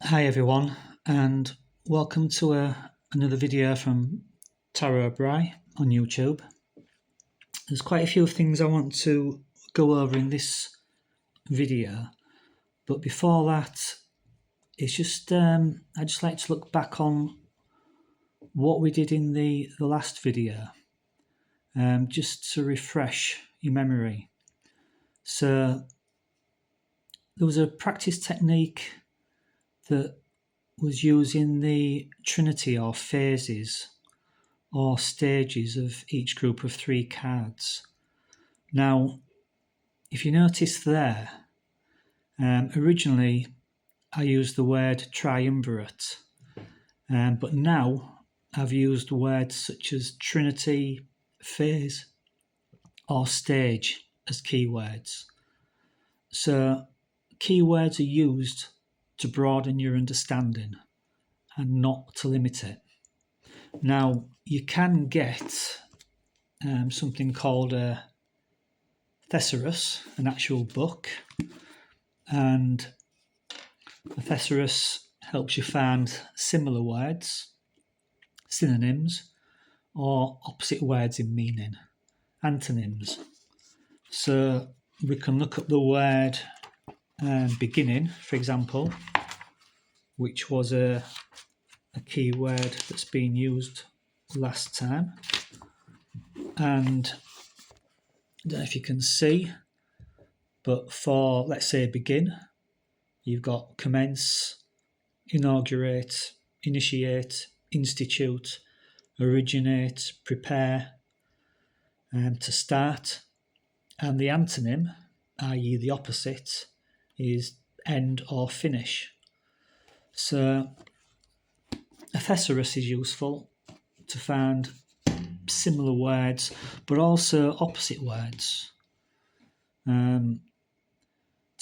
Hi everyone, and welcome to another video from Tarot de Marseille on YouTube. There's quite a few things I want to go over in this video, but before that, it's just I just like to look back on what we did in the last video, just to refresh your memory. So there was a practice technique that was using the trinity or phases or stages of each group of 3 cards. Now, if you notice there, originally I used the word triumvirate, but now I've used words such as trinity, phase, or stage as keywords. So keywords are used to broaden your understanding and not to limit it. Now, you can get something called a thesaurus, an actual book, and a thesaurus helps you find similar words, synonyms, or opposite words in meaning, antonyms. So we can look up the word beginning, for example, which was a key word that's been used last time. And I don't know if you can see, but for, let's say, begin, you've got commence, inaugurate, initiate, institute, originate, prepare, to start. And the antonym, i.e. the opposite, is end or finish. So a thesaurus is useful to find similar words, but also opposite words, to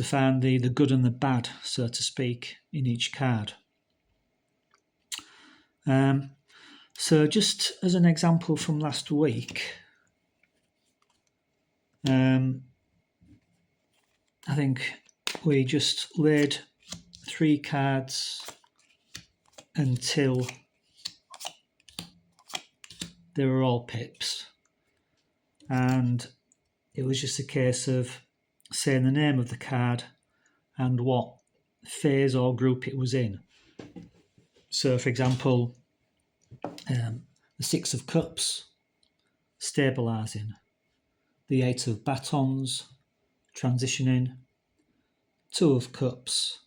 find the good and the bad, so to speak, in each card. So just as an example from last week, I think we just laid 3 cards until they were all pips, and it was just a case of saying the name of the card and what phase or group it was in. So, for example, the 6 of Cups, stabilising, the 8 of Batons, transitioning, 2 of Cups,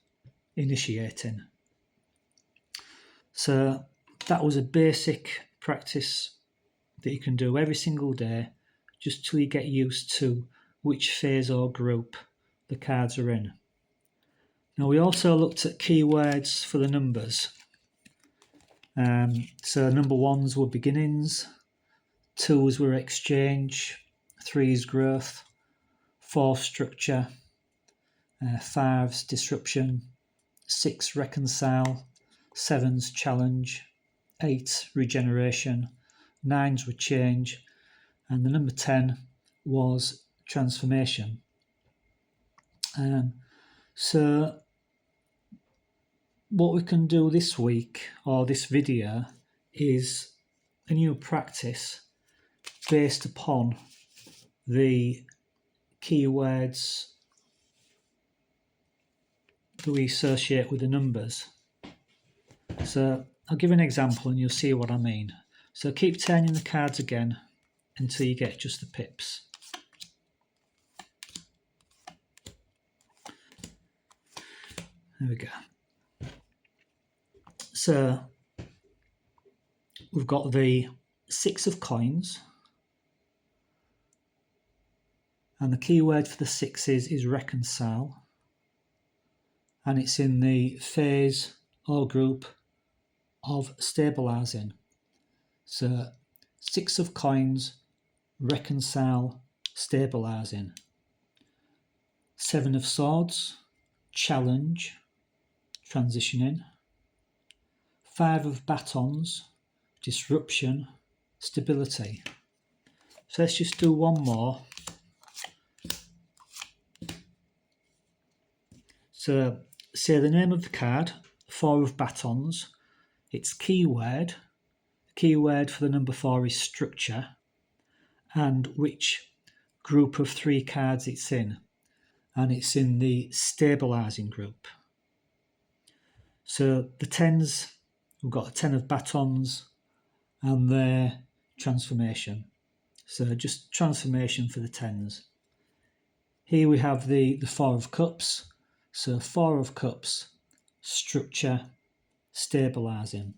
initiating. So that was a basic practice that you can do every single day, just till you get used to which phase or group the cards are in. Now, we also looked at keywords for the numbers. So number 1s were beginnings, 2s were exchange, 3s growth, 4 structure, 5s disruption, 6 reconcile, 7s challenge, 8 regeneration, 9s were change, and the number 10 was transformation. So what we can do this week, or this video, is a new practice based upon the keywords that we associate with the numbers. So I'll give an example and you'll see what I mean. So keep turning the cards again until you get just the pips. There we go. So we've got the 6 of coins, and the key word for the 6s is reconcile, and it's in the phase or group of stabilising. So 6 of coins, reconcile, stabilising. 7 of swords, challenge, transitioning. 5 of batons, disruption, stability. So let's just do one more. So say the name of the card 4 of batons, its keyword. The keyword for the number 4 is structure, and which group of 3 cards it's in. And it's in the stabilising group. So the 10s, we've got a 10 of batons and their transformation. So just transformation for the 10s. Here we have the 4 of cups. So 4 of cups, structure, stabilising.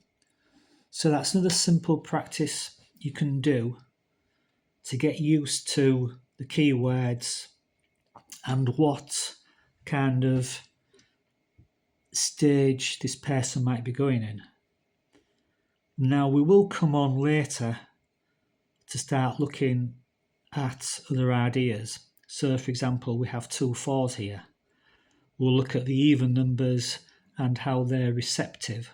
So that's another simple practice you can do to get used to the keywords and what kind of stage this person might be going in. Now we will come on later to start looking at other ideas. So for example, we have 2 4s here. We'll look at the even numbers and how they're receptive.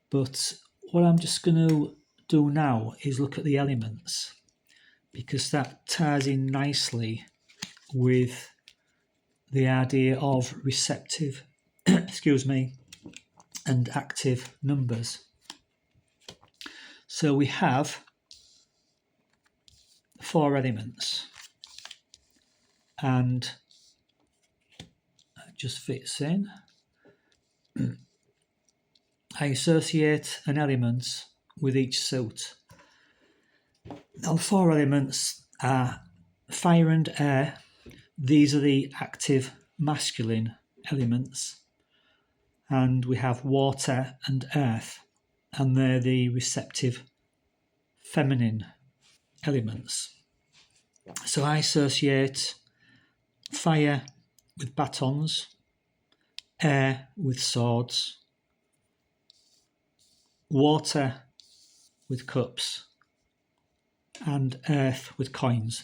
But what I'm just going to do now is look at the elements, because that ties in nicely with the idea of receptive and active numbers. So we have 4 elements, and it just fits in. I associate an element with each suit. Now, 4 elements are fire and air. These are the active masculine elements. And we have water and earth, and they're the receptive feminine elements. So I associate fire with batons, air with swords, water with cups, and earth with coins.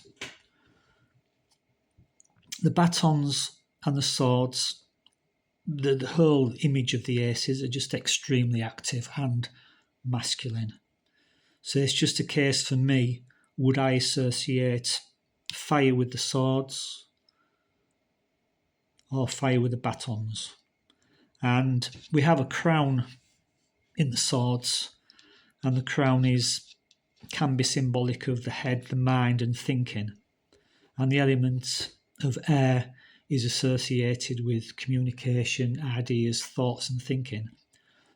The batons and the swords, the whole image of the aces are just extremely active and masculine. So it's just a case for me, would I associate fire with the swords or fire with the batons? And we have a crown in the swords, and the crown can be symbolic of the head, the mind and thinking. And the element of air is associated with communication, ideas, thoughts and thinking.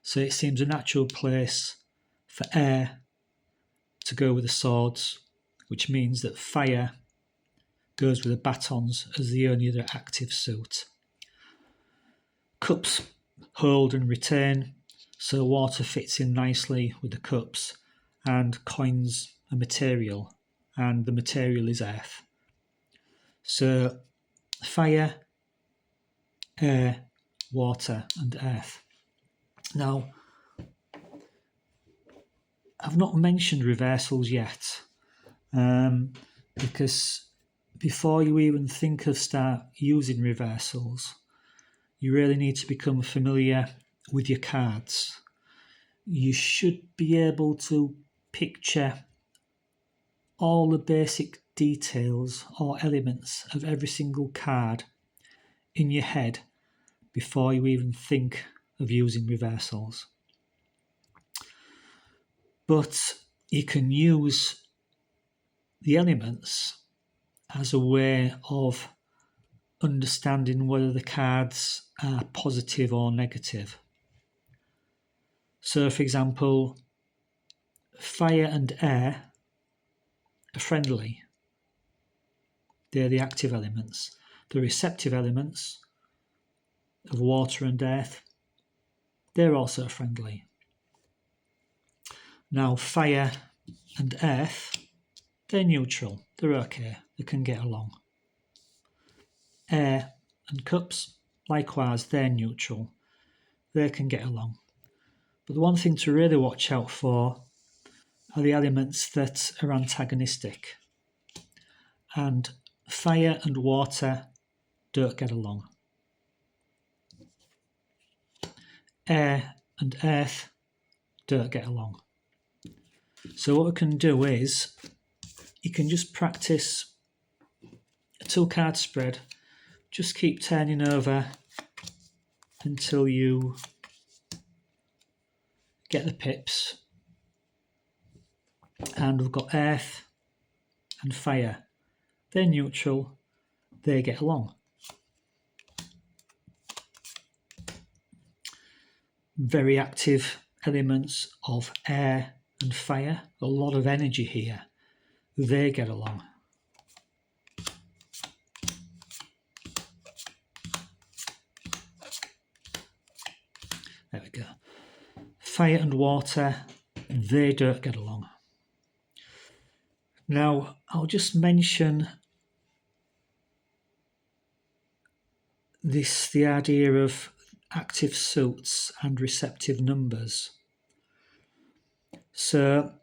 So it seems a natural place for air to go with the swords, which means that fire goes with the batons as the only other active suit. Cups hold and retain, so water fits in nicely with the cups, and coins are material, and the material is earth. So fire, air, water and earth. Now, I've not mentioned reversals yet, because before you even think of start using reversals, you really need to become familiar with your cards. You should be able to picture all the basic details or elements of every single card in your head before you even think of using reversals. But you can use the elements as a way of understanding whether the cards are positive or negative. So, for example, fire and air are friendly. They're the active elements. The receptive elements of water and earth, they're also friendly. Now, fire and earth, they're neutral. They're okay. They can get along. Air and cups, likewise, they're neutral. They can get along. But the one thing to really watch out for are the elements that are antagonistic. And fire and water don't get along. Air and earth don't get along. So what we can do is, you can just practice a 2-card spread. Just keep turning over until you get the pips, and we've got earth and fire. They're neutral, they get along. Very active elements of air and fire, a lot of energy here, they get along. There we go. Fire and water, they don't get along. Now, I'll just mention the idea of active suits and receptive numbers. So,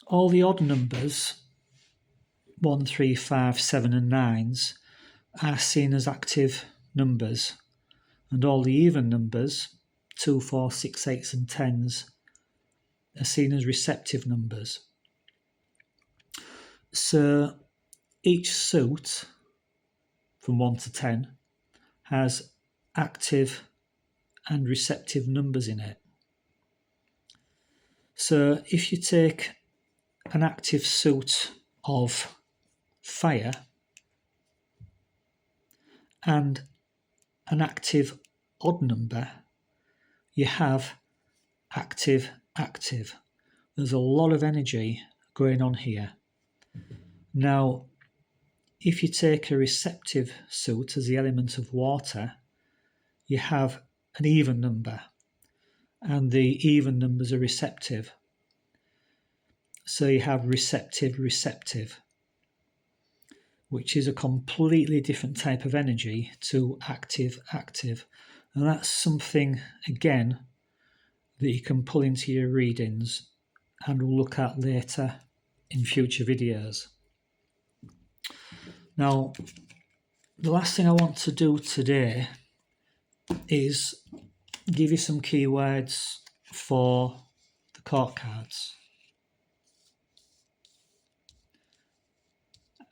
all the odd numbers, 1, 3, 5, 7 and 9s, are seen as active numbers, and all the even numbers, 2, 4, 6, 8s and 10s, are seen as receptive numbers. So each suit from 1 to 10 has active and receptive numbers in it. So if you take an active suit of fire and an active odd number, you have active, active. There's a lot of energy going on here. Now, if you take a receptive suit as the element of water, you have an even number, and the even numbers are receptive. So you have receptive, receptive, which is a completely different type of energy to active, active. And that's something, again, that you can pull into your readings and we'll look at later in future videos. Now, the last thing I want to do today is give you some keywords for the court cards.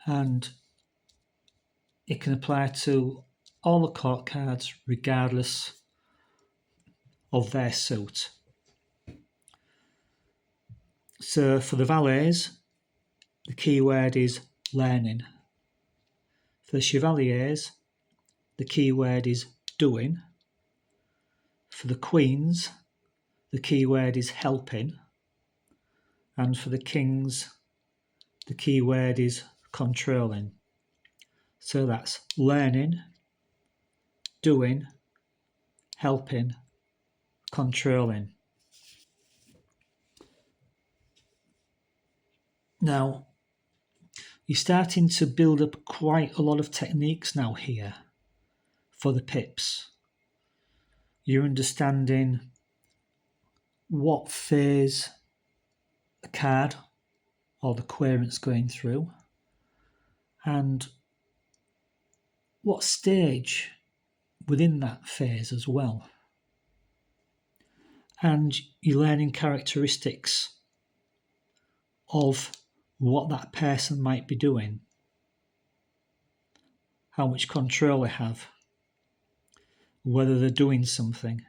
And it can apply to all the court cards regardless of their suit. So for the Valets, the keyword is learning. For the Chevaliers, the keyword is doing. For the Queens, the keyword is helping. And for the Kings, the keyword is controlling. So that's learning, doing, helping, controlling. Now, you're starting to build up quite a lot of techniques now here for the pips. You're understanding what phase the card or the querent's going through and what stage within that phase as well. And you're learning characteristics of what that person might be doing, how much control they have, whether they're doing something,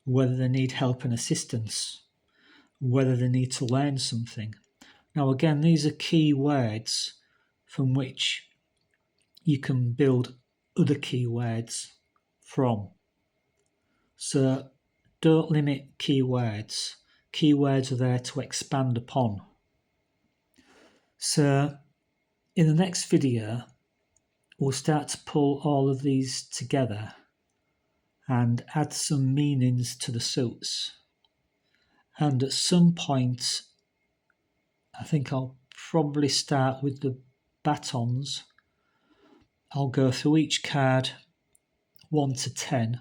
whether they need help and assistance, whether they need to learn something. Now again, these are key words from which you can build other keywords from. So don't limit keywords. Keywords are there to expand upon. So in the next video, we'll start to pull all of these together and add some meanings to the suits. And at some point, I think I'll probably start with the batons. I'll go through each card 1 to 10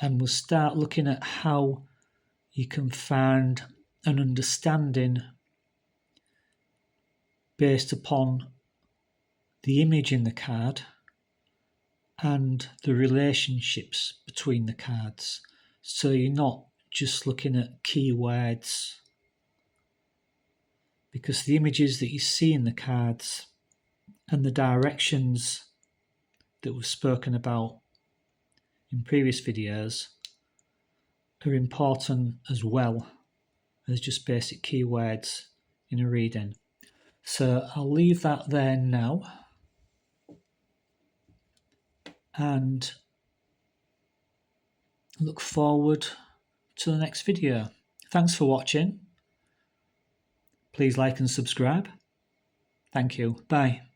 and we'll start looking at how you can find an understanding based upon the image in the card and the relationships between the cards. So you're not just looking at keywords, because the images that you see in the cards and the directions that we've spoken about in previous videos are important as well as just basic keywords in a reading. So I'll leave that there now and look forward to the next video. Thanks for watching. Please like and subscribe. Thank you. Bye.